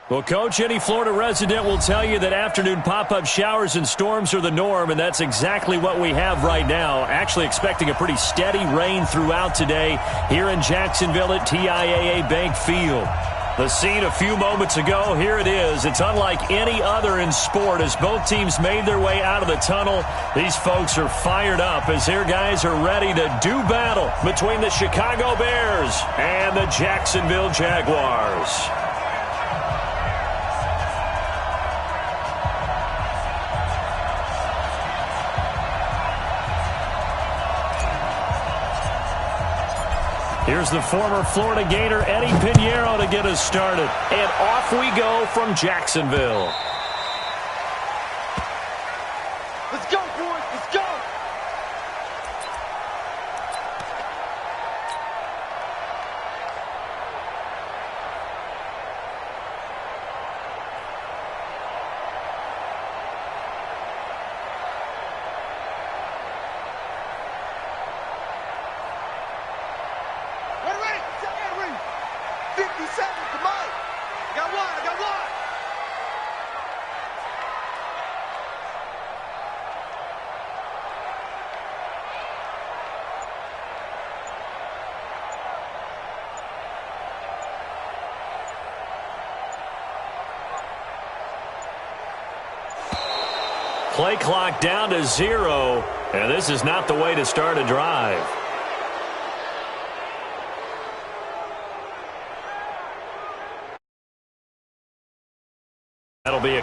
Well, Coach, any Florida resident will tell you that afternoon pop-up showers and storms are the norm, and that's exactly what we have right now. Actually expecting a pretty steady rain throughout today here in Jacksonville at TIAA Bank Field. The scene a few moments ago, here it is. It's unlike any other in sport as both teams made their way out of the tunnel. These folks are fired up as their guys are ready to do battle between the Chicago Bears and the Jacksonville Jaguars. Here's the former Florida Gator, Eddie Pinheiro, to get us started. And off we go from Jacksonville. Let's go, boys. Let's go. Play clock down to 0, and this is not the way to start a drive. That'll be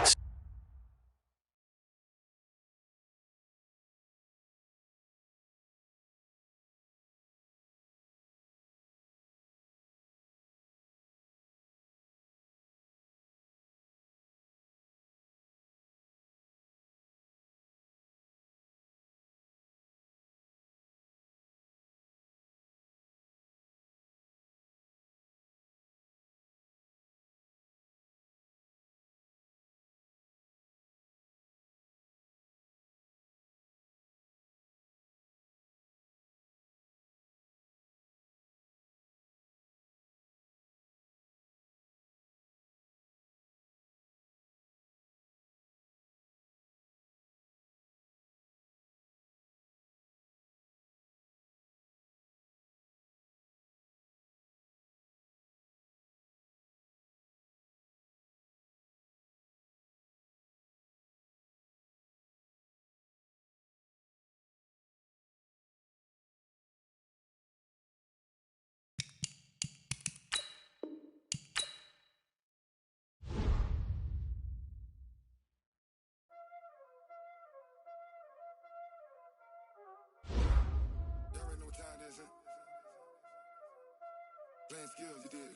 playing skills, you did.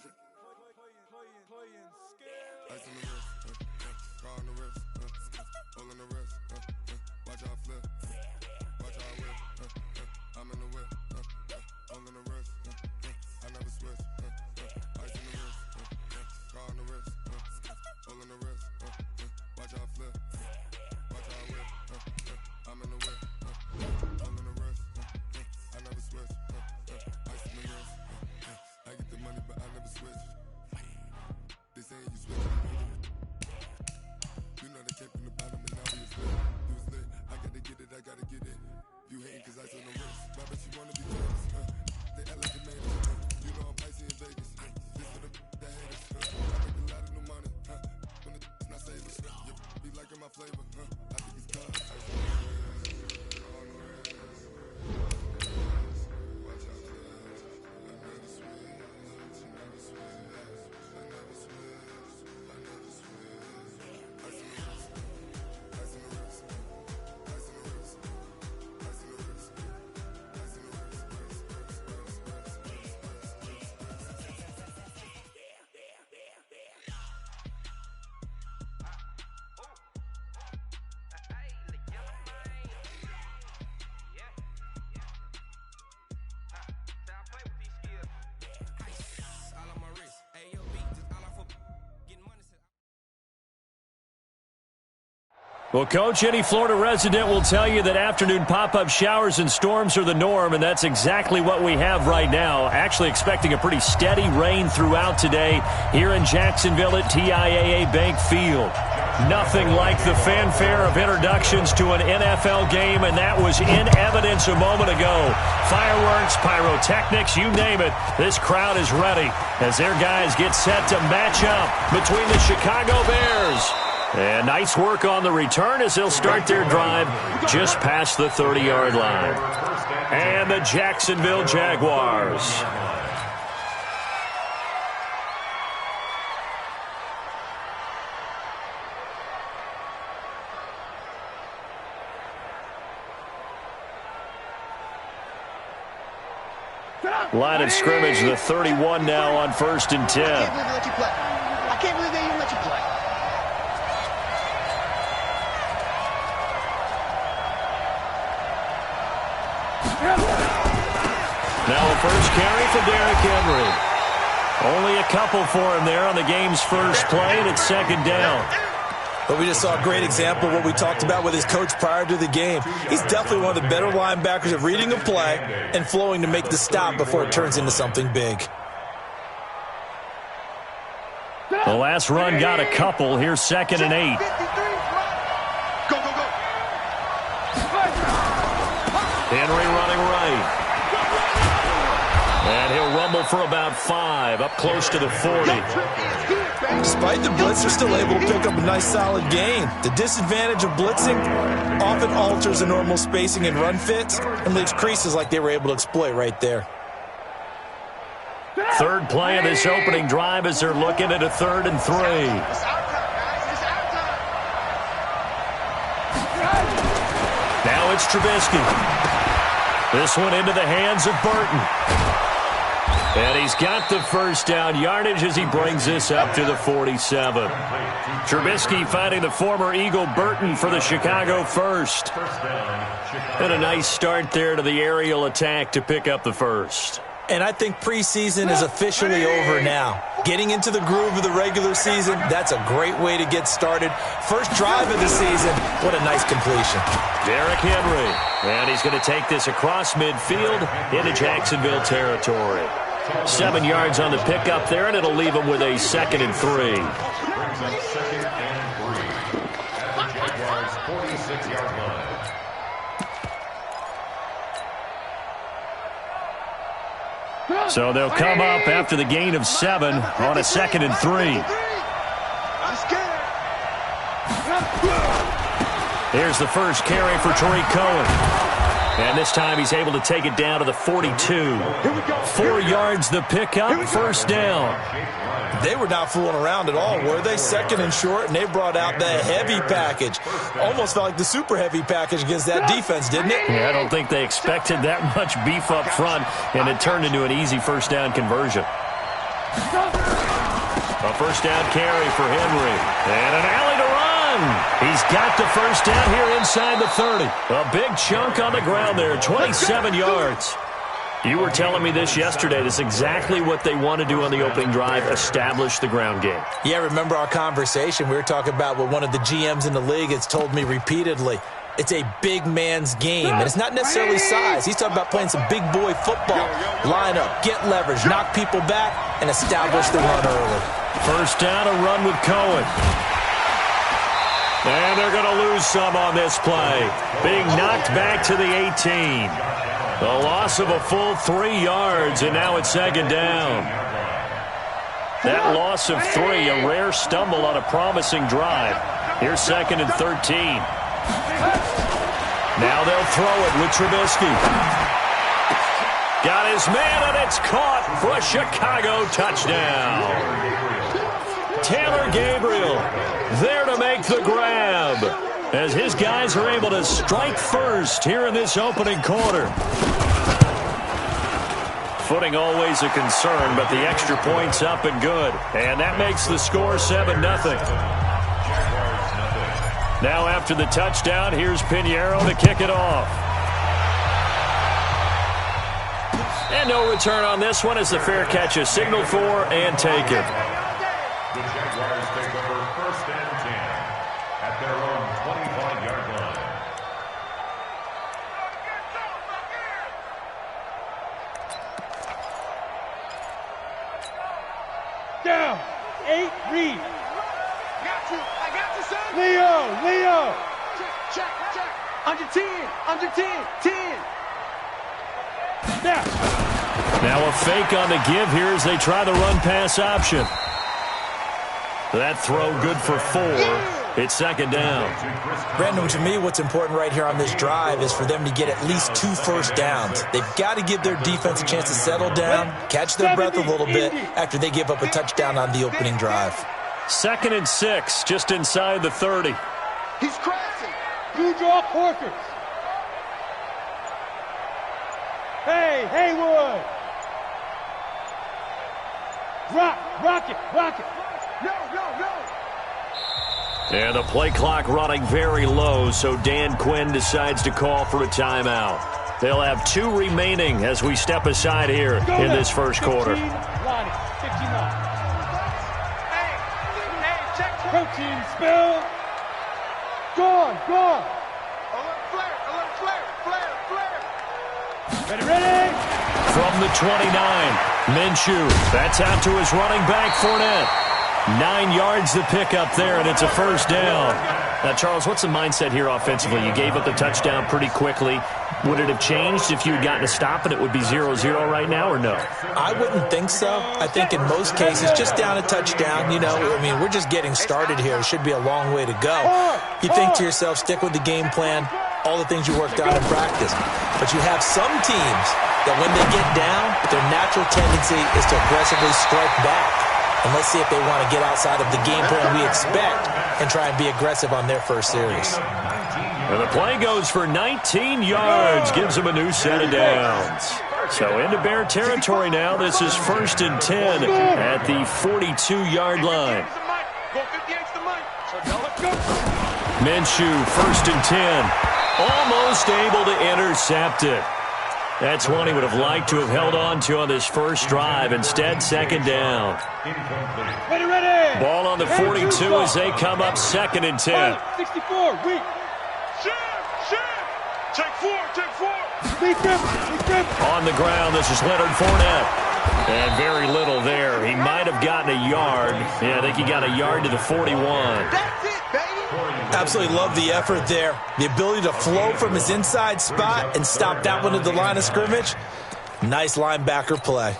Playing skills. Ice on the wrist, car on the wrist, all on the wrist, watch how I flip, watch how I whip, I'm in the whip, all on the wrist, I never switch, ice on the wrist, car on the wrist, all on the wrist, watch how I flip, watch how I whip, I'm in the whip, all on the wrist, I never switch, ice on the wrist. I get the money, but I never switch. They saying you switch. You know they kept in the bottom and now we is lit. You was lit. I gotta get it Well, Coach, any Florida resident will tell you that afternoon pop-up showers and storms are the norm, and that's exactly what we have right now. Actually expecting a pretty steady rain throughout today here in Jacksonville at TIAA Bank Field. Nothing like the fanfare of introductions to an NFL game, and that was in evidence a moment ago. Fireworks, pyrotechnics, you name it. This crowd is ready as their guys get set to match up between the Chicago Bears. And nice work on the return as they'll start their drive just past the 30-yard line. And the Jacksonville Jaguars. Line of scrimmage, the 31 now on 1st and 10. I can't believe they even let you play. Now a first carry for Derrick Henry. Only a couple for him there on the game's first play, and it's 2nd down. But we just saw a great example of what we talked about with his coach prior to the game. He's definitely one of the better linebackers at reading a play and flowing to make the stop before it turns into something big. The last run got a couple. Here's 2nd and 8. Go, go, go. Henry running right. And he'll rumble for about 5, up close to the 40. Despite the blitz, they're still able to pick up a nice solid gain. The disadvantage of blitzing often alters the normal spacing and run fits and leaves creases like they were able to exploit right there. Third play of this opening drive as they're looking at a 3rd and 3. Now it's Trubisky. This one into the hands of Burton. And he's got the first down yardage as he brings this up to the 47. Trubisky finding the former Eagle Burton for the Chicago first. And a nice start there to the aerial attack to pick up the first. And I think preseason is officially over now. Getting into the groove of the regular season, that's a great way to get started. First drive of the season, what a nice completion. Derrick Henry. And he's going to take this across midfield into Jacksonville territory. 7 yards on the pickup there, and it'll leave him with a 2nd and 3. So they'll come up after the gain of 7 on a 2nd and 3. Here's the first carry for Tariq Cohen. And this time he's able to take it down to the 42. 4 yards the pickup, first down. They were not fooling around at all, were they? 2nd and short, and they brought out the heavy package. Almost felt like the super heavy package against that defense, didn't it? Yeah, I don't think they expected that much beef up front, and it turned into an easy first down conversion. A first down carry for Henry. And an alley to run. He's got the first down here inside the 30. A big chunk on the ground there, 27 yards. You were telling me this yesterday. This is exactly what they want to do on the opening drive, establish the ground game. Yeah, remember our conversation. We were talking about what one of the GMs in the league has told me repeatedly. It's a big man's game, and it's not necessarily size. He's talking about playing some big boy football. Line up, get leverage, knock people back, and establish the run early. First down, a run with Cohen. And they're going to lose some on this play. Being knocked back to the 18. The loss of a full 3 yards, and now it's 2nd down. That loss of 3, a rare stumble on a promising drive. Here's 2nd and 13. Now they'll throw it with Trubisky. Got his man, and it's caught for a Chicago touchdown. Taylor Gabriel there to make the grab as his guys are able to strike first here in this opening quarter. Footing always a concern, but the extra point's up and good. And that makes the score 7-0. Now after the touchdown, here's Pinheiro to kick it off. And no return on this one as the fair catch is signaled for and taken. The Jaguars take over 1st and 10. at their own 25-yard line. Down. 8, read. I got you, son. Leo. Check. Under 10. 10. Now a fake on the give here as they try the run-pass option. That throw good for 4. It's second down. Brandon, to me, what's important right here on this drive is for them to get at least 2 first downs. They've got to give their defense a chance to settle down, catch their breath a little bit after they give up a touchdown on the opening drive. 2nd and 6, just inside the 30. He's crashing. You draw Corkers. Hey, Haywood. Rock it. No. And the play clock running very low, so Dan Quinn decides to call for a timeout. They'll have 2 remaining as we step aside here in this first quarter. 15, Lonnie, 59. Hey, check. Protein spill. Gone. Alert, flare. Ready? From the 29, Minshew. That's out to his running back, Fournette. 9 yards to pick up there, and it's a first down. Now, Charles, what's the mindset here offensively? You gave up the touchdown pretty quickly. Would it have changed if you had gotten a stop and it would be 0-0 right now, or no? I wouldn't think so. I think in most cases, just down a touchdown, we're just getting started here. It should be a long way to go. You think to yourself, stick with the game plan, all the things you worked on in practice. But you have some teams that when they get down, their natural tendency is to aggressively strike back. And let's see if they want to get outside of the game plan we expect and try and be aggressive on their first series. And the play goes for 19 yards, gives them a new set of downs. So into Bear territory now. This is 1st and 10 at the 42-yard line. Minshew, 1st and 10. Almost able to intercept it. That's one he would have liked to have held on to on this first drive. Instead, 2nd down. Ready. Ball on the 42 as they come up 2nd and 10. 64, weak. Take four. On the ground, this is Leonard Fournette. And very little there. He might have gotten a yard. Yeah, I think he got a yard to the 41. That's it, baby. Absolutely love the effort there. The ability to flow from his inside spot and stop that one at the line of scrimmage. Nice linebacker play.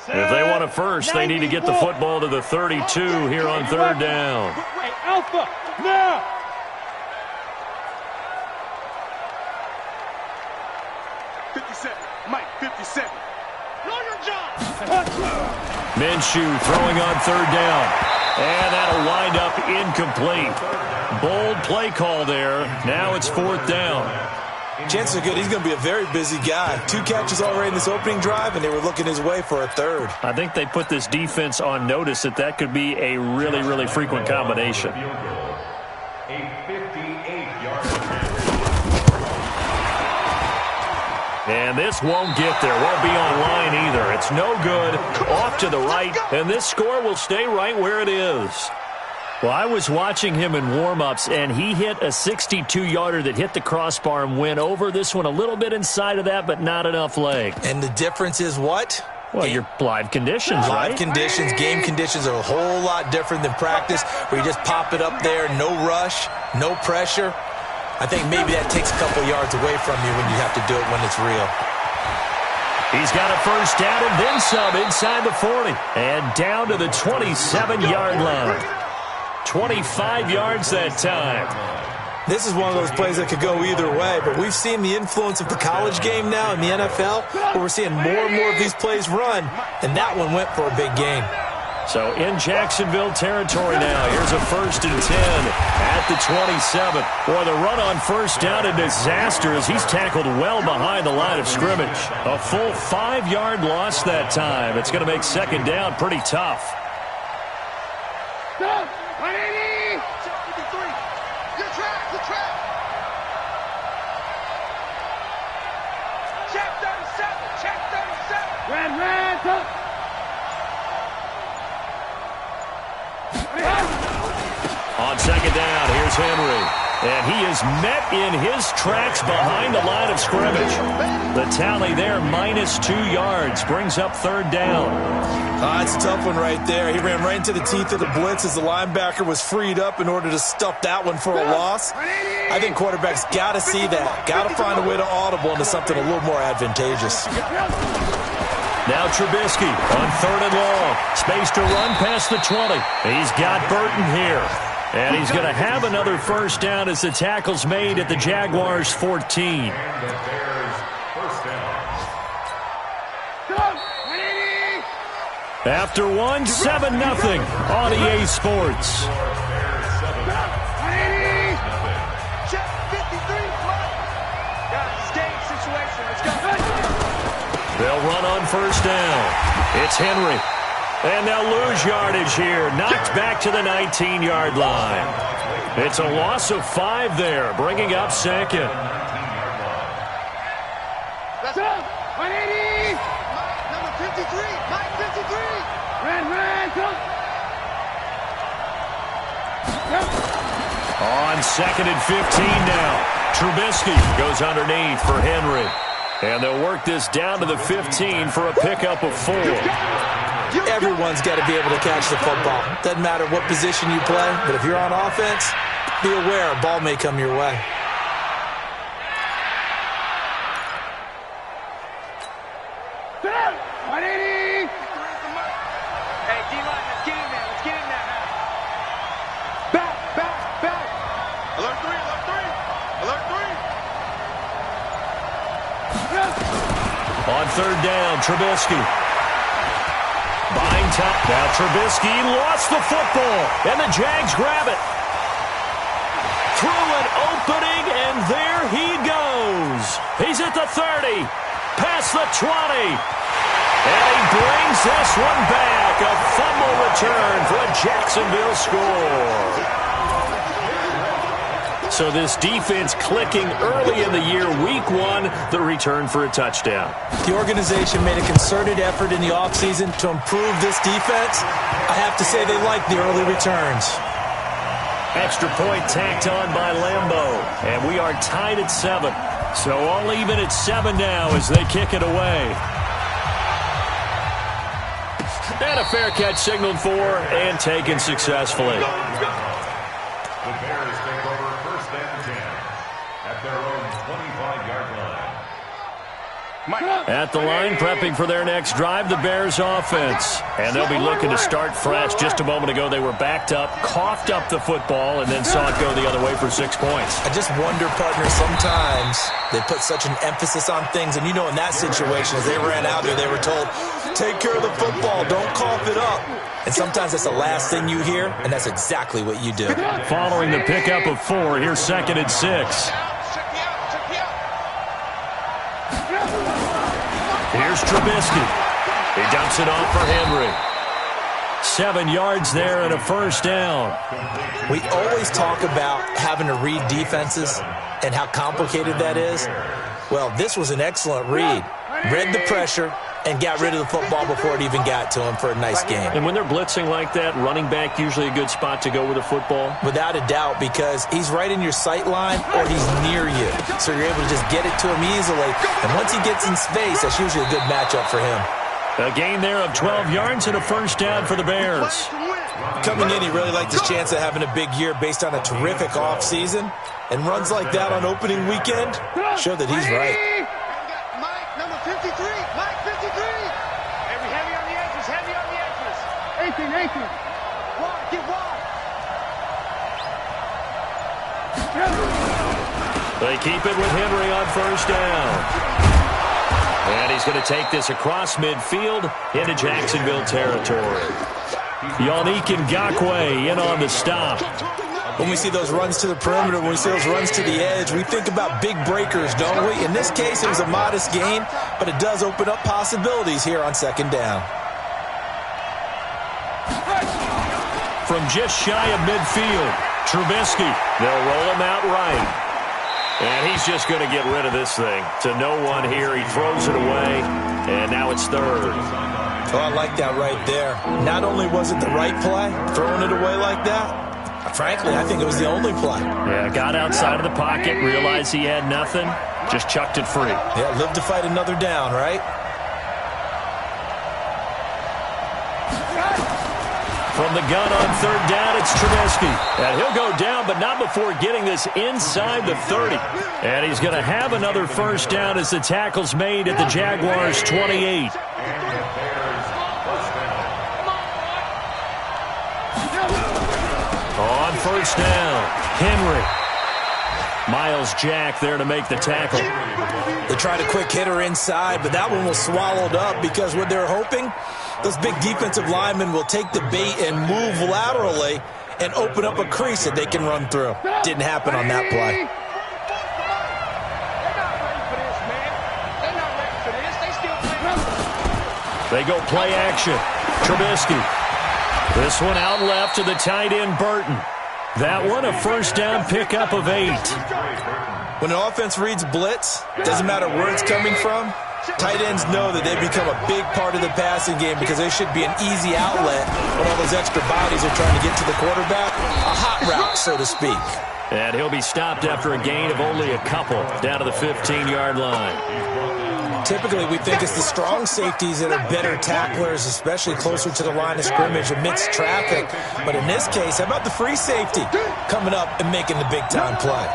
If they want a first, they need to get the football to the 32 here on 3rd down. Hey, Alpha, now. Mike, 57. Minshew throwing on 3rd down. And that'll wind up incomplete. Bold play call there. Now it's 4th down. Chances are good he's going to be a very busy guy. 2 catches already in this opening drive, and they were looking his way for a 3rd. I think they put this defense on notice that could be a really, really frequent combination. A 58-yard And this won't get there. Won't be online either. It's no good. Off to the right. And this score will stay right where it is. Well, I was watching him in warm-ups, and he hit a 62-yarder that hit the crossbar and went over. This one a little bit inside of that, but not enough leg. And the difference is what? Well, your live conditions, right? Live conditions, game conditions are a whole lot different than practice, where you just pop it up there, no rush, no pressure. I think maybe that takes a couple yards away from you when you have to do it when it's real. He's got a first down and then some inside the 40. And down to the 27-yard line. 25 yards that time. This is one of those plays that could go either way, but we've seen the influence of the college game now in the NFL, where we're seeing more and more of these plays run, and that one went for a big gain. So in Jacksonville territory now. Here's a 1st and 10 at the 27. Boy, the run on first down a disaster as he's tackled well behind the line of scrimmage. A full 5-yard loss that time. It's going to make 2nd down pretty tough. Go! 180! 53! Good track! Check 37! Red, up. On second down, here's Henry. And he is met in his tracks behind the line of scrimmage. The tally there, -2 yards, brings up third down. It's a tough one right there. He ran right into the teeth of the blitz as the linebacker was freed up in order to stuff that one for a loss. I think quarterbacks got to see that. Got to find a way to audible into something a little more advantageous. Now Trubisky on third and long. Space to run past the 20. He's got Burton here. And he's going to have another first down as the tackle's made at the Jaguars' 14. After one, 7-0 on EA Sports. They'll run on first down. It's Henry. And they'll lose yardage here. Knocked back to the 19-yard line. It's a loss of 5 there, bringing up second. Let's go. 180. Number 53. Mike 53. Ran. On second and 15 now. Trubisky goes underneath for Henry. And they'll work this down to the 15 for a pickup of 4. Everyone's got to be able to catch the football. Doesn't matter what position you play, but if you're on offense, be aware a ball may come your way. Hey, D-line, let's get in there. Let's get in there now. Back. Alert 3. On third down, Trubisky. Buying top. Now Trubisky lost the football, and the Jags grab it. Through an opening, and there he goes. He's at the 30, past the 20. And he brings this one back. A fumble return for a Jacksonville score. So this defense clicking early in the year, week 1, the return for a touchdown. The organization made a concerted effort in the offseason to improve this defense. I have to say they like the early returns. Extra point tacked on by Lambeau. And we are tied at 7. So all even at 7 now as they kick it away. And a fair catch signaled for and taken successfully. The Bears take over first and 10 at their own 25-yard line. At the line, prepping for their next drive, the Bears offense. And they'll be looking to start fresh. Just a moment ago, they were backed up, coughed up the football, and then saw it go the other way for 6 points. I just wonder, partner, sometimes they put such an emphasis on things. And you know, in that situation, as they ran out there, they were told, take care of the football, don't cough it up. And sometimes that's the last thing you hear, and that's exactly what you do. Following the pickup of 4, here's second and 6. Here's Trubisky. He dumps it off for Henry. 7 yards there and a first down. We always talk about having to read defenses and how complicated that is. Well, this was an excellent read. Read the pressure and got rid of the football before it even got to him for a nice game. And when they're blitzing like that, running back usually a good spot to go with the football? Without a doubt, because he's right in your sight line or he's near you. So you're able to just get it to him easily. And once he gets in space, that's usually a good matchup for him. A gain there of 12 yards and a first down for the Bears. Coming in, he really liked his chance of having a big year based on a terrific offseason. And runs like that on opening weekend show that he's right. Mike, number 53. Mike 53. Heavy on the edges. 18. Wide, get wide. They keep it with Henry on first down. And he's going to take this across midfield into Jacksonville territory. Yannick Ngakoue in on the stop. When we see those runs to the perimeter, when we see those runs to the edge, we think about big breakers, don't we? In this case, it was a modest gain, but it does open up possibilities here on second down. From just shy of midfield, Trubisky. They'll roll him out right. And he's just going to get rid of this thing. To no one here, he throws it away, and now it's third. Oh, I like that right there. Not only was it the right play, throwing it away like that, Frankly, I think it was the only play. Yeah, got outside of the pocket, realized he had nothing, just chucked it free. Yeah, live to fight another down, right? From the gun on third down, it's Trubisky. And he'll go down, but not before getting this inside the 30. And he's going to have another first down as the tackle's made at the Jaguars' 28. On first down, Henry. Miles Jack there to make the tackle. They tried a quick hitter inside, but that one was swallowed up because what they're hoping, those big defensive linemen will take the bait and move laterally and open up a crease that they can run through. Didn't happen on that play. They go play action. Trubisky. This one out left to the tight end, Burton. That one a first down pickup of 8. When an offense reads blitz, doesn't matter where it's coming from, tight ends know that they become a big part of the passing game because they should be an easy outlet when all those extra bodies are trying to get to the quarterback. A hot route, so to speak. And he'll be stopped after a gain of only a couple down to the 15-yard line. Typically, we think it's the strong safeties that are better tacklers, especially closer to the line of scrimmage amidst traffic. But in this case, how about the free safety coming up and making the big-time play?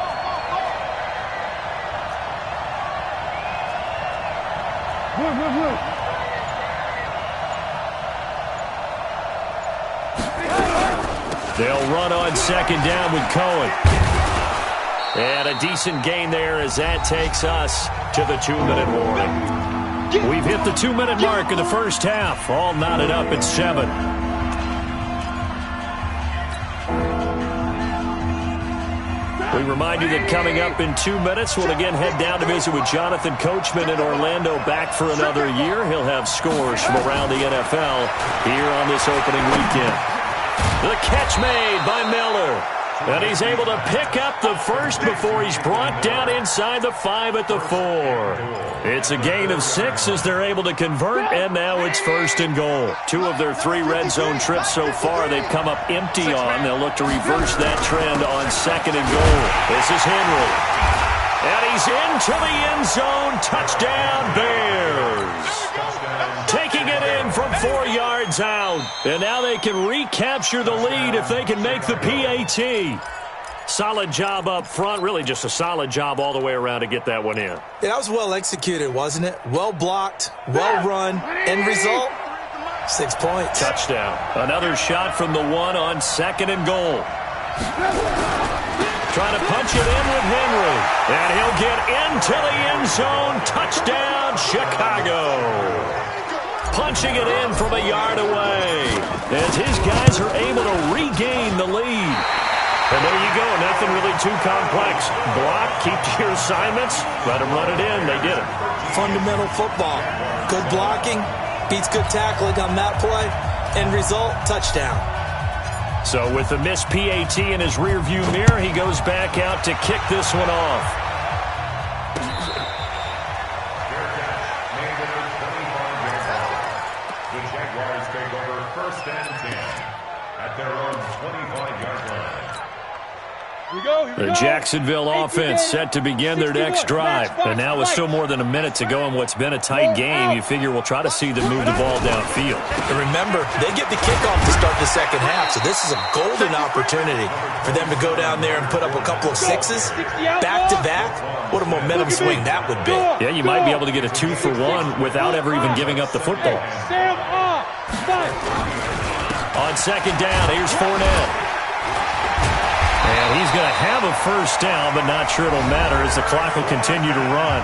They'll run on second down with Cohen. And a decent gain there as that takes us to the 2-minute warning. We've hit the 2-minute mark in the first half. All knotted up at 7. We remind you that coming up in 2 minutes, we'll again head down to visit with Jonathan Coachman in Orlando, back for another year. He'll have scores from around the NFL here on this opening weekend. The catch made by Miller. And he's able to pick up the first before he's brought down inside the 5 at the 4. It's a gain of 6 as they're able to convert, and now it's first and goal. 2 of their 3 red zone trips so far they've come up empty on. They'll look to reverse that trend on second and goal. This is Henry. And he's into the end zone. Touchdown, Bears. Taking it in from 4 yards out. And now they can recapture the lead if they can make the PAT. Solid job up front. Really just a solid job all the way around to get that one in. Yeah, that was well executed, wasn't it? Well blocked, well run. End result, 6 points. Touchdown. Another shot from the 1 on second and goal. Trying to punch it in with Henry. And he'll get into the end zone. Touchdown, Chicago. Punching it in from a yard away as his guys are able to regain the lead. And there you go, nothing really too complex. Block, keep to your assignments, let them run it in. They did it. Fundamental football. Good blocking, beats good tackling on that play. End result, touchdown. So with the missed PAT in his rearview mirror, he goes back out to kick this one off. The Jacksonville offense set to begin their next drive. And now with still more than a minute to go in what's been a tight game, you figure we'll try to see them move the ball downfield. And remember, they get the kickoff to start the second half, so this is a golden opportunity for them to go down there and put up a couple of 6s back-to-back. What a momentum swing that would be. Yeah, you might be able to get a 2-for-1 without ever even giving up the football. On second down, here's Fournette. And he's going to have a first down, but not sure it'll matter as the clock will continue to run.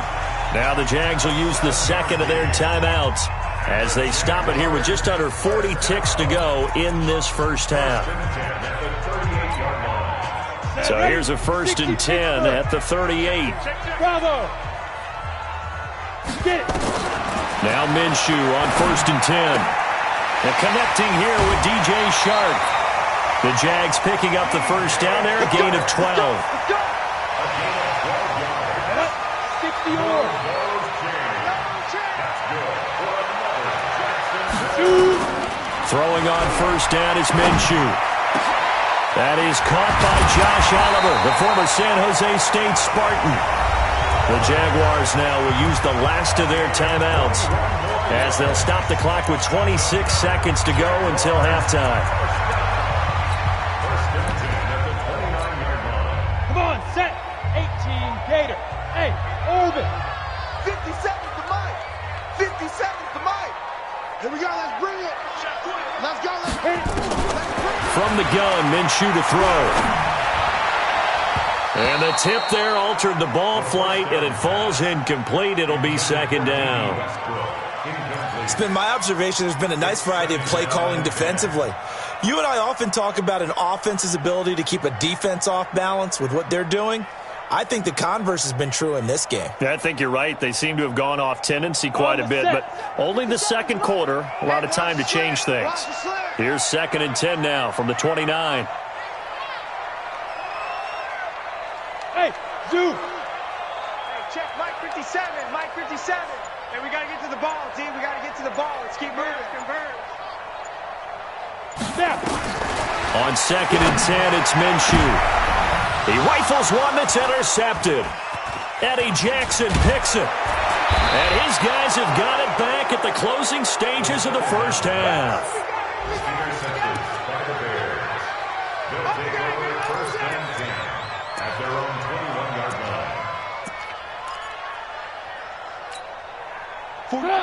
Now the Jags will use the second of their timeouts as they stop it here with just under 40 ticks to go in this first half. So here's a 1st and 10 at the 38. Now Minshew on 1st and 10. And connecting here with DJ Shark. The Jags picking up the first down there, a gain of 12. Throwing on first down is Minshew. That is caught by Josh Oliver, the former San Jose State Spartan. The Jaguars now will use the last of their timeouts as they'll stop the clock with 26 seconds to go until halftime. Come on, set. 18 Gator. Hey, Orbit. 50 seconds to Mike. 50 seconds to Mike. Here we go. Let's bring it. Let's go. Let's bring it. From the gun, Minshew to throw. And the tip there altered the ball flight, and it falls incomplete. It'll be second down. It's been my observation there's been a nice variety of play calling defensively. You and I often talk about an offense's ability to keep a defense off balance with what they're doing. I think the converse has been true in this game. Yeah, I think you're right. They seem to have gone off tendency quite a bit, but only the second quarter, a lot of time to change things. Here's 2nd and 10 now from the 29. Hey, Zoo. Hey, check Mike 57. Mike 57. Hey, we got to get to the ball, team. We got to get to the ball. Let's keep moving. Converge. Snap. On 2nd and 10, it's Minshew. He rifles one that's intercepted. Eddie Jackson picks it. And his guys have got it back at the closing stages of the first half. Intercepted by the Bears. They'll take over 1st and 10 at their own 21-yard line.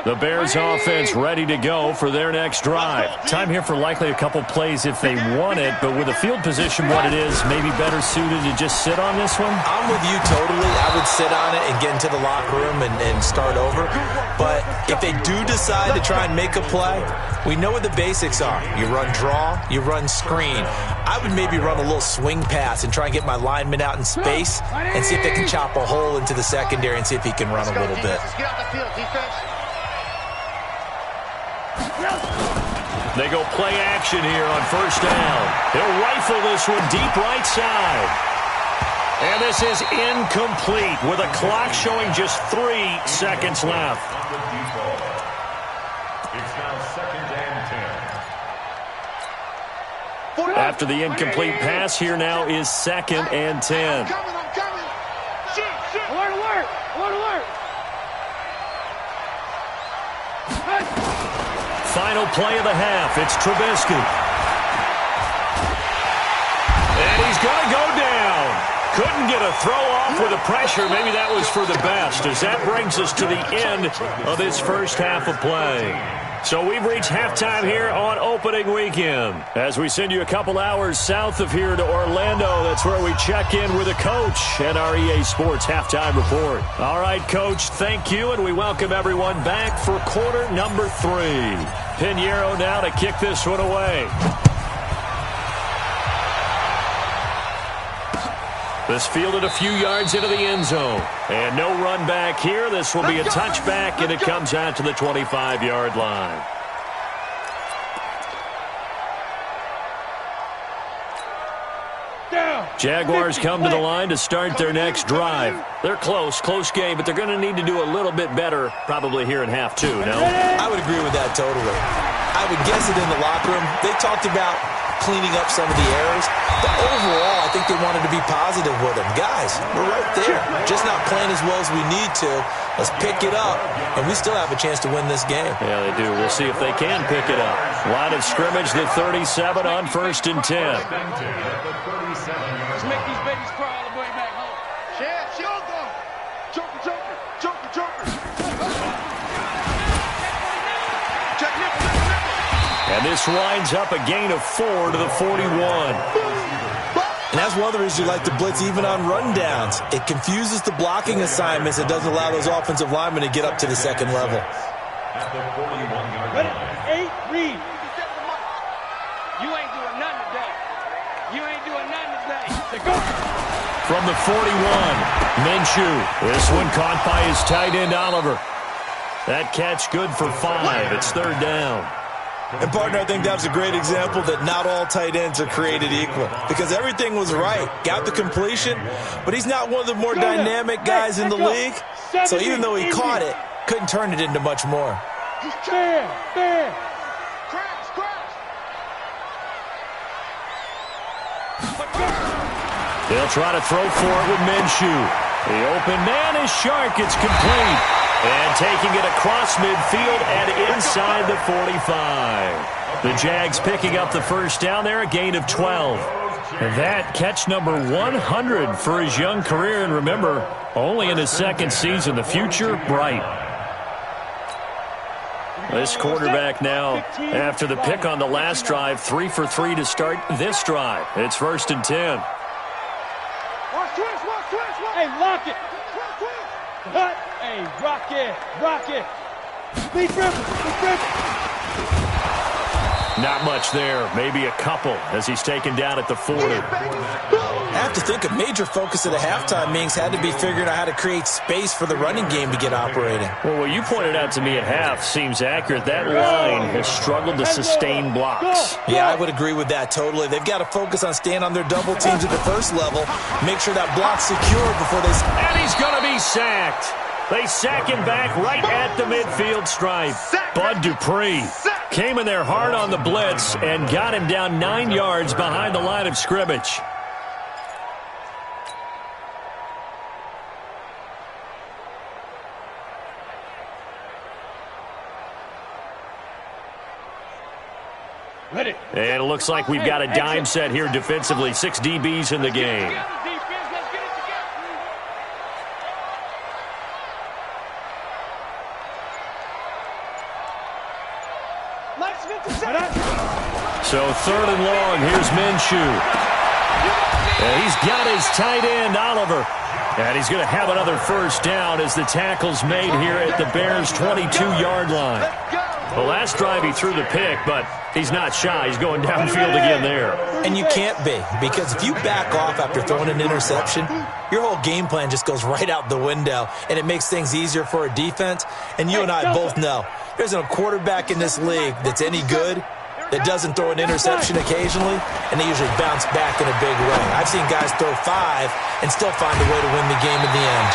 The Bears offense ready to go for their next drive. Time here for likely a couple plays if they want it, but with the field position what it is, maybe better suited to just sit on this one? I'm with you totally. I would sit on it and get into the locker room and start over. But if they do decide to try and make a play, we know what the basics are. You run draw, you run screen. I would maybe run a little swing pass and try and get my lineman out in space and see if they can chop a hole into the secondary and see if he can run a little bit. Let's get off the field, defense. They go play action here on 1st down. He'll rifle this one deep right side. And this is incomplete with a clock showing just 3 seconds left. It's now 2nd and 10. After the incomplete pass, here now is 2nd and 10. I'm coming. Shit. Alert, alert. Alert, alert. Final play of the half. It's Trubisky. And he's going to go down. Couldn't get a throw off with the pressure. Maybe that was for the best, as that brings us to the end of this first half of play. So we've reached halftime here on opening weekend. As we send you a couple hours south of here to Orlando, that's where we check in with the coach and our EA Sports halftime report. All right, Coach, thank you, and we welcome everyone back for quarter number 3. Pinheiro now to kick this one away. This fielded a few yards into the end zone. And no run back here. This will be a touchback, and it comes out to the 25-yard line. Jaguars come to the line to start their next drive. They're close game, but they're going to need to do a little bit better probably here in half 2, no? I would agree with that totally. I would guess it in the locker room. They talked about cleaning up some of the errors, but overall, I think they wanted to be positive with them. Guys, we're right there. Just not playing as well as we need to. Let's pick it up, and we still have a chance to win this game. Yeah, they do. We'll see if they can pick it up. Line of scrimmage, the 37 on 1st and 10. Let's make these babies cry all the way back home. Joker. And this winds up a gain of 4 to the 41. And that's one of the reasons you like to blitz even on rundowns. It confuses the blocking assignments. It doesn't allow those offensive linemen to get up to the second level. At the 41-yard Ready? line. 8, read. You ain't doing nothing today. From the 41, Minshew. This one caught by his tight end, Oliver. That catch good for 5. It's 3rd down. And, partner, I think that was a great example that not all tight ends are created equal, because everything was right. Got the completion, but he's not one of the more dynamic guys in the league. So even though he caught it, couldn't turn it into much more. Crash. They'll try to throw for it with Minshew. The open man is Shark. It's complete. And taking it across midfield and inside the 45. The Jags picking up the first down there, a gain of 12. And that catch number 100 for his young career. And remember, only in his second season. The future bright. This quarterback now, after the pick on the last drive, 3 for 3 to start this drive. It's 1st and 10. Hey, lock it. Cut. Hey, rock it. Rock it. Speed dribble. Not much there. Maybe a couple as he's taken down at the 40. I have to think a major focus of the halftime meetings had to be figuring out how to create space for the running game to get operating. Well, what you pointed out to me at half seems accurate. That line has struggled to sustain blocks. Yeah, I would agree with that totally. They've got to focus on staying on their double teams at the first level, make sure that block's secure before they... And he's going to be sacked. They sack him back right at the midfield stripe. Bud Dupree came in there hard on the blitz and got him down 9 yards behind the line of scrimmage. Ready. And it looks like we've got a dime set here defensively. 6 DBs in the game. So 3rd and long. Here's Minshew. And he's got his tight end, Oliver. And he's going to have another first down as the tackle's made here at the Bears' 22-yard line. The last drive he threw the pick, but he's not shy. He's going downfield again there. And you can't be, because if you back off after throwing an interception, your whole game plan just goes right out the window, and it makes things easier for a defense. And you and I both know there's a quarterback in this league that's any good that doesn't throw an interception occasionally, and they usually bounce back in a big way. I've seen guys throw 5 and still find a way to win the game in the end.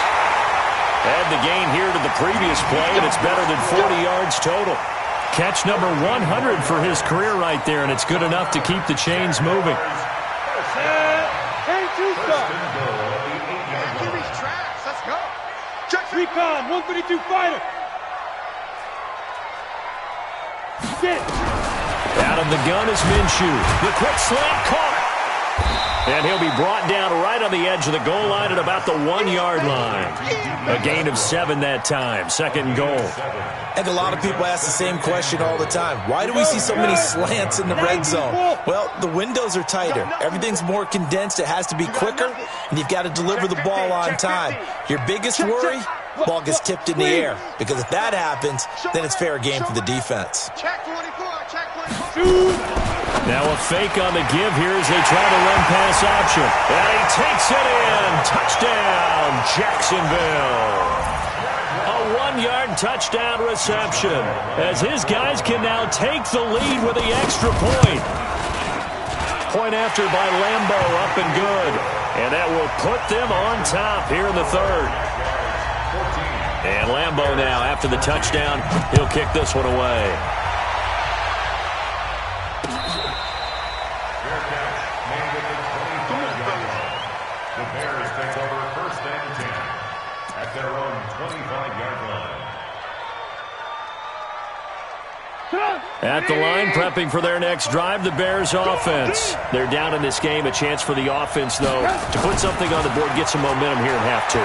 Add the gain here to the previous play, and it's better than 40 yards total. Catch number 100 for his career right there, and it's good enough to keep the chains moving. Recon, 132 fighter. Out of the gun is Minshew. The quick slant caught. And he'll be brought down right on the edge of the goal line at about the 1-yard line. A gain of 7 that time. 2nd and goal. And a lot of people ask the same question all the time. Why do we see so many slants in the red zone? Well, the windows are tighter. Everything's more condensed. It has to be quicker, and you've got to deliver the ball on time. Your biggest worry? Ball gets tipped in the air. Because if that happens, then it's fair game for the defense. Check 24, check 24. Now a fake on the give here as they try to run pass option. And he takes it in. Touchdown, Jacksonville. A 1-yard touchdown reception as his guys can now take the lead with the extra point. Point after by Lambo, up and good. And that will put them on top here in the 3rd. And Lambo now, after the touchdown, he'll kick this one away. The Bears take over 1st and 10 at their own 25-yard line. At the line, prepping for their next drive, the Bears offense. They're down in this game. A chance for the offense, though, to put something on the board, get some momentum here in half 2.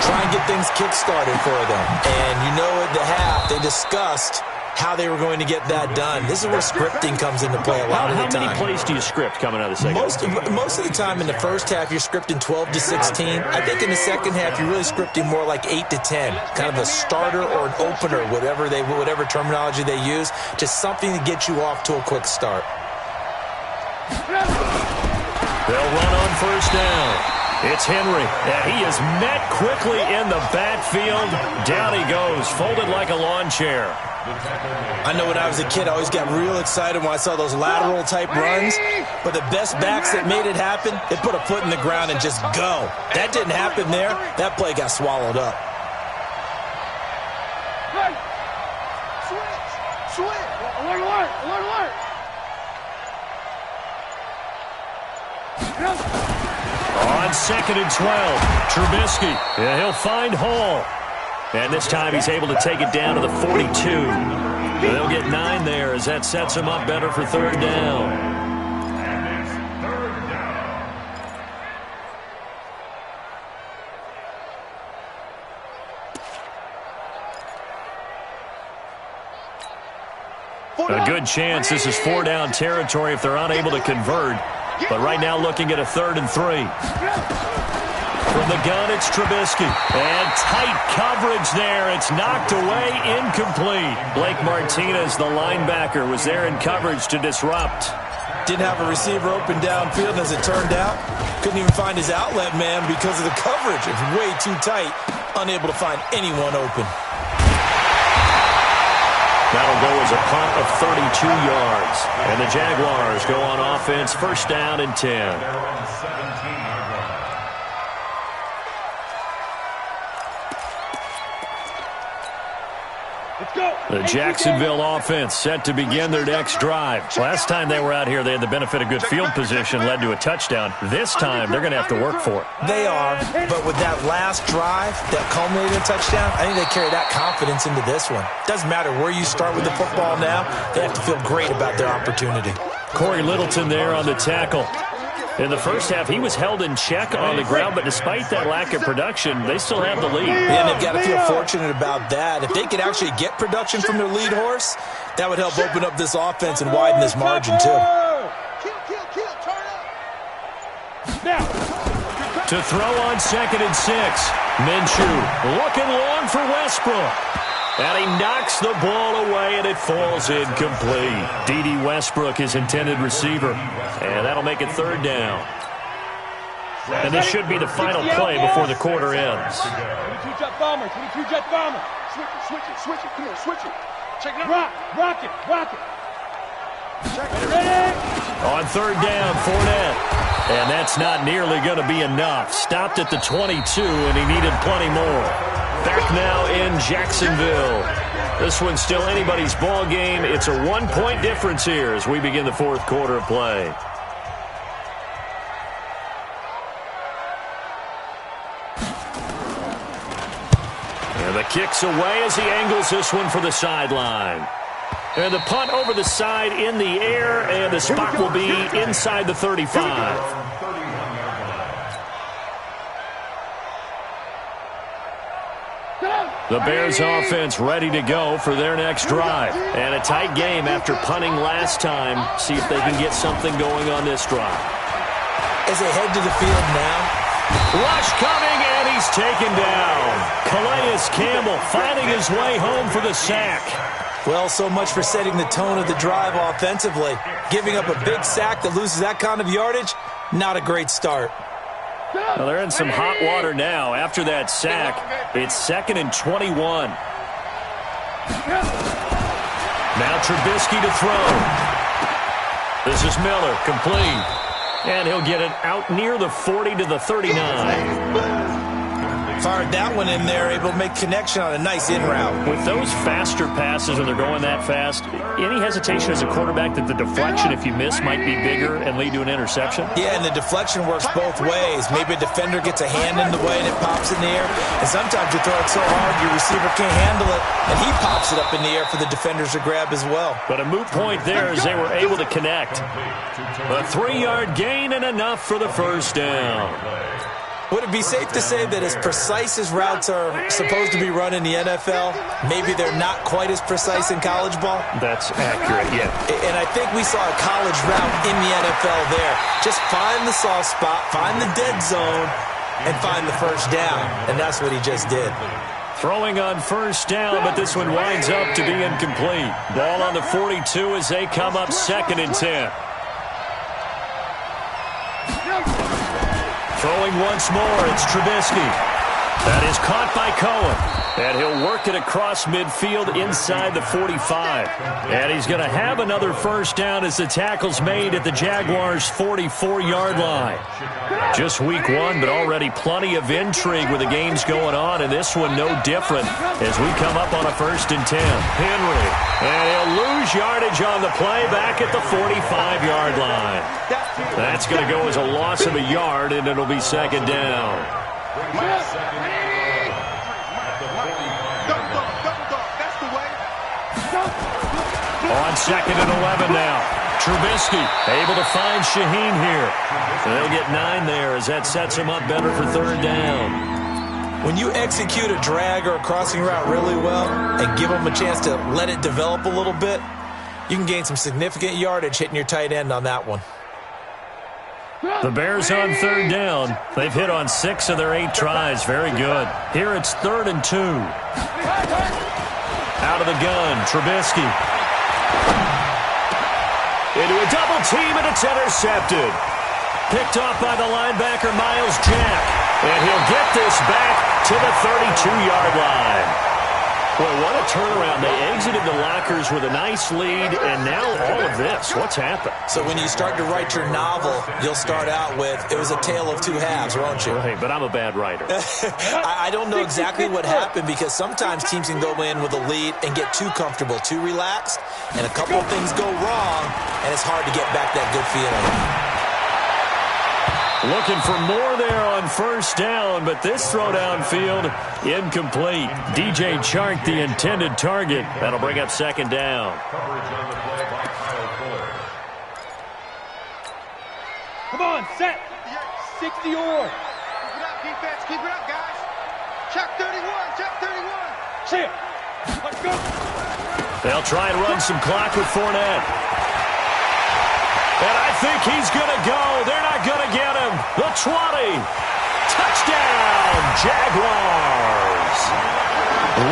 Try and get things kick-started for them. And you know at the half, they discussed how they were going to get that done. This is where scripting comes into play a lot of the time. How many plays do you script coming out of the second half? Most of the time in the first half, you're scripting 12 to 16. I think in the second half, you're really scripting more like 8 to 10. Kind of a starter or an opener, whatever terminology they use. Just something to get you off to a quick start. They'll run on first down. It's Henry, and he is met quickly in the backfield. Down he goes, folded like a lawn chair. I know when I was a kid, I always got real excited when I saw those lateral-type runs. But the best backs that made it happen, they put a foot in the ground and just go. That didn't happen there. That play got swallowed up. Switch! Alert, alert! Alert, alert! On 2nd and 12, Trubisky. Yeah, he'll find Hall. And this time he's able to take it down to the 42. They'll get 9 there as that sets him up better for 3rd down. And it's 3rd down. A good chance this is 4-down territory if they're unable to convert. But right now looking at a 3rd and 3. From the gun, it's Trubisky. And tight coverage there. It's knocked away, incomplete. Blake Martinez, the linebacker, was there in coverage to disrupt. Didn't have a receiver open downfield, as it turned out. Couldn't even find his outlet man because of the coverage. It's way too tight. Unable to find anyone open. That'll go as a punt of 32 yards. And the Jaguars go on offense, 1st down and 10. They're on 17-yard line. Let's go. The Jacksonville offense set to begin their next drive. Last time they were out here, they had the benefit of good field position, led to a touchdown. This time, they're going to have to work for it. They are, but with that last drive that culminated in a touchdown, I think they carry that confidence into this one. Doesn't matter where you start with the football now, they have to feel great about their opportunity. Corey Littleton there on the tackle. In the first half, he was held in check on the ground, but despite that lack of production, they still have the lead. Yeah, and they've got to feel fortunate about that. If they could actually get production from their lead horse, that would help open up this offense and widen this margin, too. Kill, turn up. Now. To throw on 2nd and 6. Minshew looking long for Westbrook. And he knocks the ball away, and it falls incomplete. D.D. Westbrook, his intended receiver. And that'll make it 3rd down. And this should be the final play before the quarter ends. 22 jet bomber, 22 jet bomber. Switch it. Come on, switch it. Check it out. Rock it. Check it. Ready? On 3rd down, Fournette. And that's not nearly going to be enough. Stopped at the 22, and he needed plenty more. Back now in Jacksonville. This one's still anybody's ball game. It's a 1-point difference here as we begin the 4th quarter of play. And the kick's away as he angles this one for the sideline. And the punt over the side in the air, and the spot will be inside the 35. The Bears offense ready to go for their next drive. And a tight game after punting last time. See if they can get something going on this drive. As they head to the field now. Rush coming, and he's taken down. Calais Campbell finding his way home for the sack. Well, so much for setting the tone of the drive offensively. Giving up a big sack that loses that kind of yardage, not a great start. Well, they're in some hot water now. After that sack, it's 2nd and 21. Now Trubisky to throw. This is Miller, complete. And he'll get it out near the 40 to the 39. Fired that one in there, able to make connection on a nice in route. With those faster passes, when they're going that fast, any hesitation as a quarterback that the deflection, if you miss, might be bigger and lead to an interception? Yeah, and the deflection works both ways. Maybe a defender gets a hand in the way and it pops in the air. And sometimes you throw it so hard your receiver can't handle it, and he pops it up in the air for the defenders to grab as well. But a moot point there as they were able to connect. A 3-yard gain and enough for the 1st down. Would it be safe to say that as precise as routes are supposed to be run in the NFL, maybe they're not quite as precise in college ball? That's accurate, yeah. And I think we saw a college route in the NFL there. Just find the soft spot, find the dead zone, and find the 1st down. And that's what he just did. Throwing on 1st down, but this one winds up to be incomplete. Ball on the 42 as they come up 2nd and 10. Throwing once more, it's Trubisky. That is caught by Cohen. And he'll work it across midfield inside the 45. And he's going to have another first down as the tackle's made at the Jaguars' 44-yard line. Just week one, but already plenty of intrigue with the games going on, and this one no different as we come up on a 1st and 10. Henry, and he'll lose yardage on the play back at the 45-yard line. That's going to go as a loss of a yard, and it'll be 2nd down. On 2nd and 11 now. Trubisky able to find Shaheen here. They'll get 9 there as that sets him up better for 3rd down. When you execute a drag or a crossing route really well and give them a chance to let it develop a little bit, you can gain some significant yardage hitting your tight end on that one. The Bears on 3rd down. They've hit on 6 of their 8 tries. Very good. Here it's 3rd and 2. Out of the gun, Trubisky. Into a double team, and it's intercepted. Picked off by the linebacker, Miles Jack. And he'll get this back to the 32-yard line. Well, what a turnaround. They exited the lockers with a nice lead, and now all of this. What's happened? So when you start to write your novel, you'll start out with, it was a tale of 2 halves, won't you? Right, but I'm a bad writer. I don't know exactly what happened, because sometimes teams can go in with a lead and get too comfortable, too relaxed, and a couple of things go wrong, and it's hard to get back that good feeling. Looking for more there on 1st down, but this throw downfield incomplete. DJ Chark, the intended target. That'll bring up 2nd down. Coverage on the play by Kyle Fuller. Come on, set. 60 or. Keep it up, defense. Keep it up, guys. Check 31. Check 31. See it. Let's go. They'll try and run some clock with Fournette. And I think he's going to go. They're not going to get him. The 20. Touchdown, Jaguars.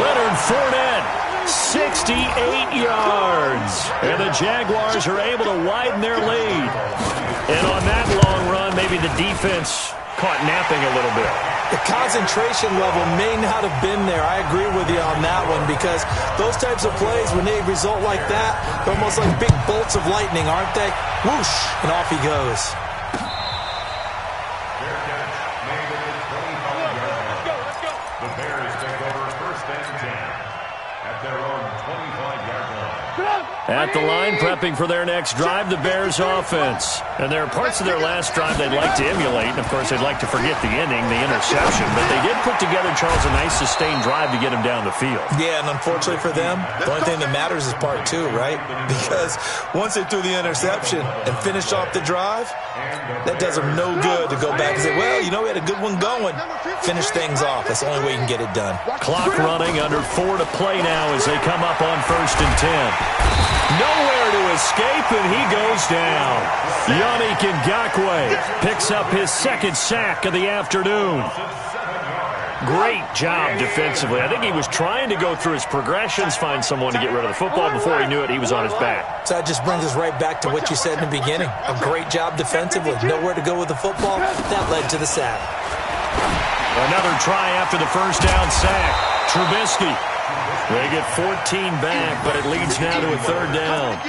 Leonard Fournette, 68 yards. And the Jaguars are able to widen their lead. And on that long run, maybe the defense caught napping a little bit. The concentration level may not have been there. I agree with you on that one, because those types of plays, when they result like that, they're almost like big bolts of lightning, aren't they? Whoosh, and off he goes. Their catch made at the 25-yard line. Let's go. The Bears take over 1st and 10 at their own 25-yard line. At the line, prepping for their next drive, the Bears offense. And there are parts of their last drive they'd like to emulate. And, of course, they'd like to forget the inning, the interception. But they did put together, Charles, a nice sustained drive to get him down the field. Yeah, and unfortunately for them, the only thing that matters is part 2, right? Because once they threw the interception and finished off the drive, that does them no good to go back and say, well, you know, we had a good one going. Finish things off. That's the only way you can get it done. Clock running, under 4 to play now as they come up on 1st and 10. Nowhere to escape, and he goes down. Yannick Ngakoue picks up his 2nd sack of the afternoon. Great job defensively. I think he was trying to go through his progressions, find someone to get rid of the football. Before he knew it, he was on his back. So that just brings us right back to what you said in the beginning. A great job defensively. Nowhere to go with the football. That led to the sack. Another try after the 1st down sack. Trubisky. They get 14 back, but it leads now to a 3rd down.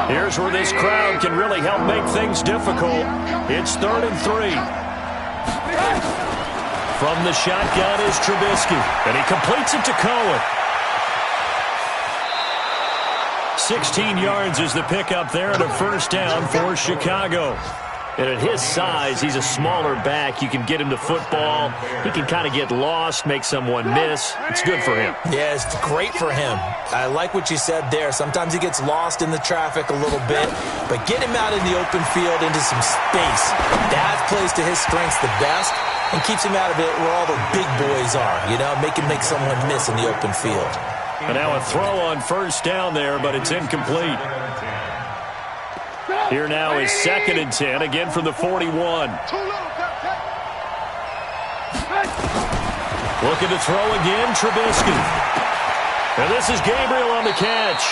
Here's where this crowd can really help make things difficult. It's 3rd and 3. From the shotgun is Trubisky, and he completes it to Cohen. 16 yards is the pickup there, and a 1st down for Chicago. And at his size, he's a smaller back. You can get him to football. He can kind of get lost, make someone miss. It's good for him. Yeah, it's great for him. I like what you said there. Sometimes he gets lost in the traffic a little bit, but get him out in the open field into some space. That plays to his strengths the best and keeps him out of it where all the big boys are, you know, make him make someone miss in the open field. And now a throw on 1st down there, but it's incomplete. Here now is 2nd and 10, again from the 41. Looking to throw again, Trubisky. And this is Gabriel on the catch.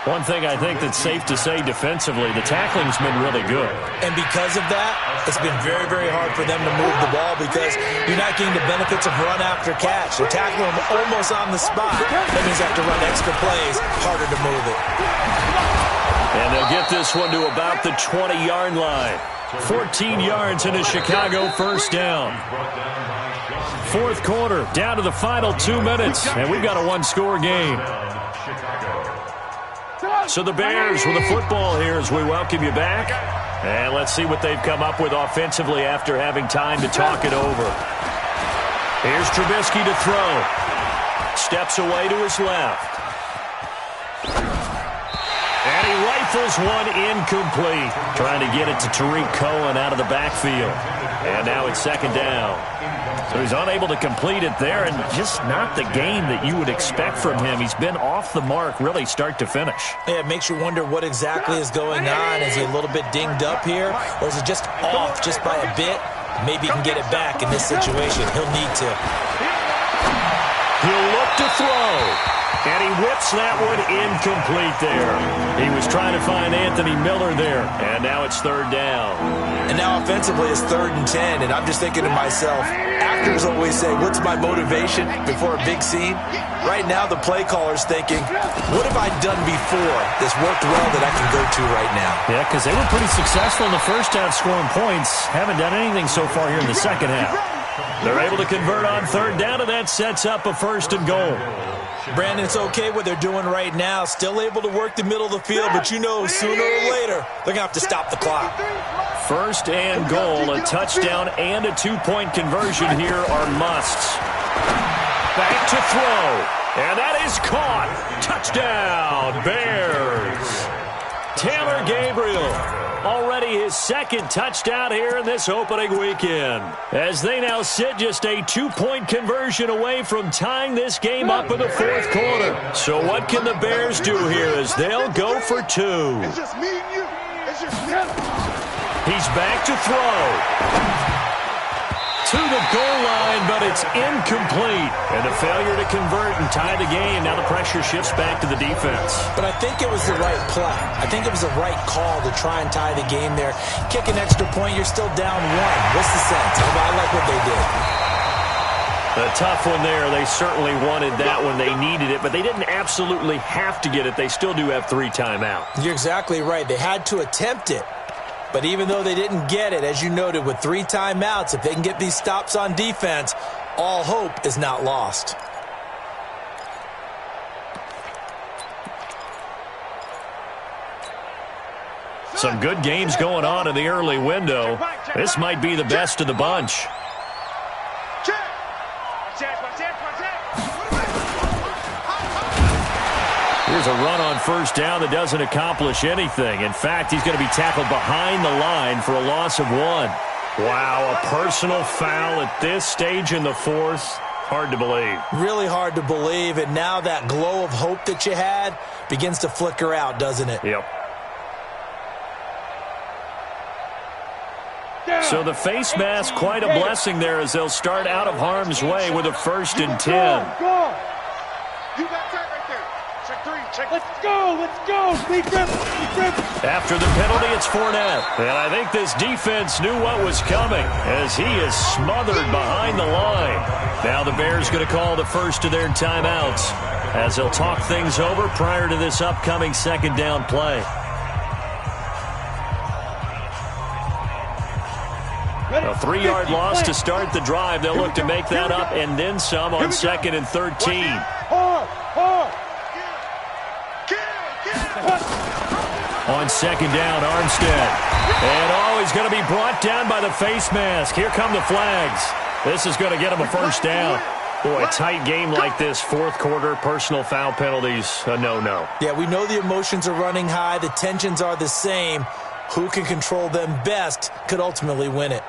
One thing I think that's safe to say defensively, the tackling's been really good. And because of that, it's been very, very hard for them to move the ball because you're not getting the benefits of run after catch. They're tackling them almost on the spot. That means they have to run extra plays, harder to move it. And they'll get this one to about the 20-yard line. 14 yards into Chicago, first down. Fourth quarter, down to the final 2 minutes, and we've got a one-score game. So the Bears with the football here as we welcome you back. And let's see what they've come up with offensively after having time to talk it over. Here's Trubisky to throw. Steps away to his left. And he rifles one incomplete. Trying to get it to Tariq Cohen out of the backfield. And now it's second down. So he's unable to complete it there, and just not the game that you would expect from him. He's been off the mark really start to finish. Yeah, it makes you wonder what exactly is going on. Is he a little bit dinged up here, or is it just off just by a bit? Maybe he can get it back in this situation. He'll need to. He'll look to throw. And he whips that one incomplete there. He was trying to find Anthony Miller there. And now it's third down. And now offensively it's 3rd and 10. And I'm just thinking to myself, actors always say, what's my motivation before a big scene? Right now the play caller's thinking, what have I done before that's worked well that I can go to right now? Yeah, because they were pretty successful in the first half scoring points. Haven't done anything so far here in the second half. They're able to convert on third down, and that sets up a 1st and goal. Brandon, it's okay what they're doing right now. Still able to work the middle of the field, but you know sooner or later they're going to have to stop the clock. 1st and goal, a touchdown and a 2-point conversion here are musts. Back to throw, and that is caught. Touchdown, Bears. Taylor Gabriel, already his 2nd touchdown here in this opening weekend. As they now sit just a 2-point conversion away from tying this game up in the 4th quarter. So what can the Bears do here as they'll go for 2? It's just me and you. It's just me. He's back to throw. To the goal line, but it's incomplete. And a failure to convert and tie the game. Now the pressure shifts back to the defense. But I think it was the right play. I think it was the right call to try and tie the game there. Kick an extra point, you're still down 1. What's the sense? I like what they did. A tough one there. They certainly wanted that one. They needed it, but they didn't absolutely have to get it. They still do have 3 timeouts. You're exactly right. They had to attempt it. But even though they didn't get it, as you noted, with 3 timeouts, if they can get these stops on defense, all hope is not lost. Some good games going on in the early window. This might be the best of the bunch. Here's a run on 1st down that doesn't accomplish anything. In fact, he's going to be tackled behind the line for a loss of 1. Wow, a personal foul at this stage in the 4th. Hard to believe. Really hard to believe, and now that glow of hope that you had begins to flicker out, doesn't it? Yep. So the face mask, quite a blessing there as they'll start out of harm's way with a 1st and 10. You got that right there. Check 3. Check. Let's go. Big rip. After the penalty, it's Fournette. And I think this defense knew what was coming as he is smothered behind the line. Now the Bears going to call the first of their timeouts as they'll talk things over prior to this upcoming 2nd down play. A 3-yard loss to start the drive. They'll look to make that up and then some on 2nd and 13. On 2nd down, Armstead. And he's going to be brought down by the face mask. Here come the flags. This is going to get him a 1st down. Boy, a tight game like this, 4th quarter, personal foul penalties, a no-no. Yeah, we know the emotions are running high. The tensions are the same. Who can control them best could ultimately win it.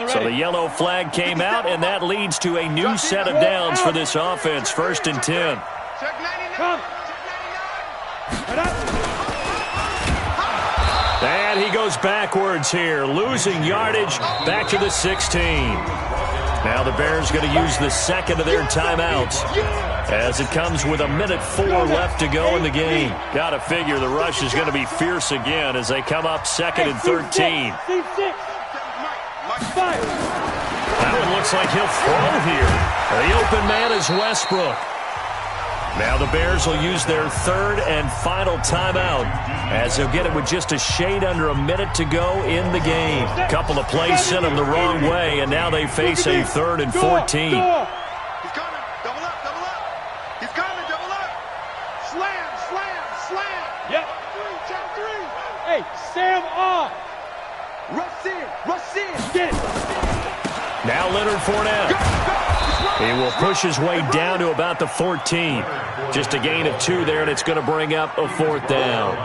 So the yellow flag came out, and that leads to a new set of downs for this offense. 1st and 10. And he goes backwards here, losing yardage back to the 16. Now the Bears going to use the second of their timeouts as it comes with 1:04 left to go in the game. Got to figure the rush is going to be fierce again as they come up 2nd and 13. That one looks like he'll throw here. The open man is Westbrook. Now the Bears will use their 3rd and final timeout as they'll get it with just a shade under a minute to go in the game. A couple of plays sent them the wrong way, and now they face a 3rd and 14. He's coming. Double up, double up. He's coming, double up. Slam, slam, slam. Yep. Check 3. Hey, Sam off. Rush in, Get it. Now Leonard Fournette. He will push his way down to about the 14. Just a gain of 2 there, and it's going to bring up a 4th down.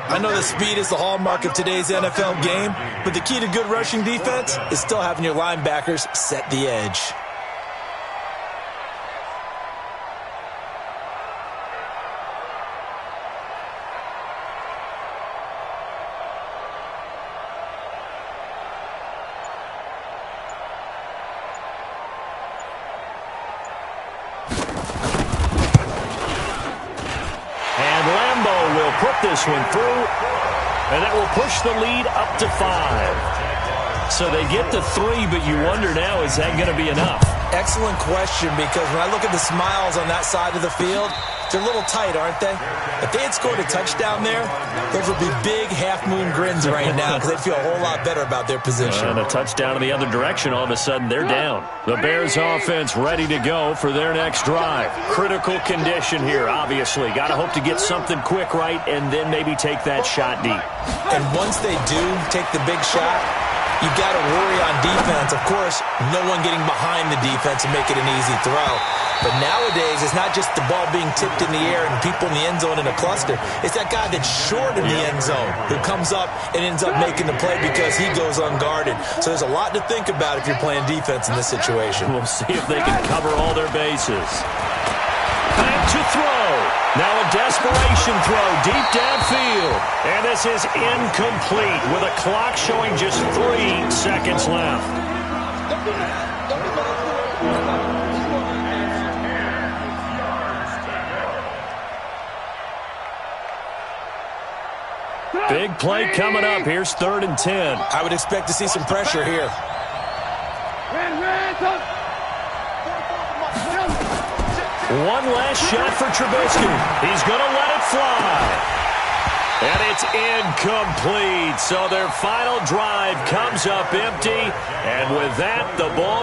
I know the speed is the hallmark of today's NFL game, but the key to good rushing defense is still having your linebackers set the edge. This one through, and that will push the lead up to 5. So they get to 3, but you wonder now, is that going to be enough? Excellent question, because when I look at the smiles on that side of the field, they're a little tight, aren't they? If they had scored a touchdown there, those would be big half-moon grins right now because they'd feel a whole lot better about their position. And a touchdown in the other direction, all of a sudden they're down. The Bears offense ready to go for their next drive. Critical condition here, obviously. Got to hope to get something quick right and then maybe take that shot deep. And once they do take the big shot, you've got to worry on defense. Of course, no one getting behind the defense and make it an easy throw. But nowadays, it's not just the ball being tipped in the air and people in the end zone in a cluster. It's that guy that's short in the end zone who comes up and ends up making the play because he goes unguarded. So there's a lot to think about if you're playing defense in this situation. We'll see if they can cover all their bases. Back to throw. Now a desperation throw deep downfield. And this is incomplete with a clock showing just 3 seconds left. Big play coming up. Here's 3rd and 10. I would expect to see some pressure here. One last shot for Trubisky. He's going to let it fly. And it's incomplete. So their final drive comes up empty. And with that, the ball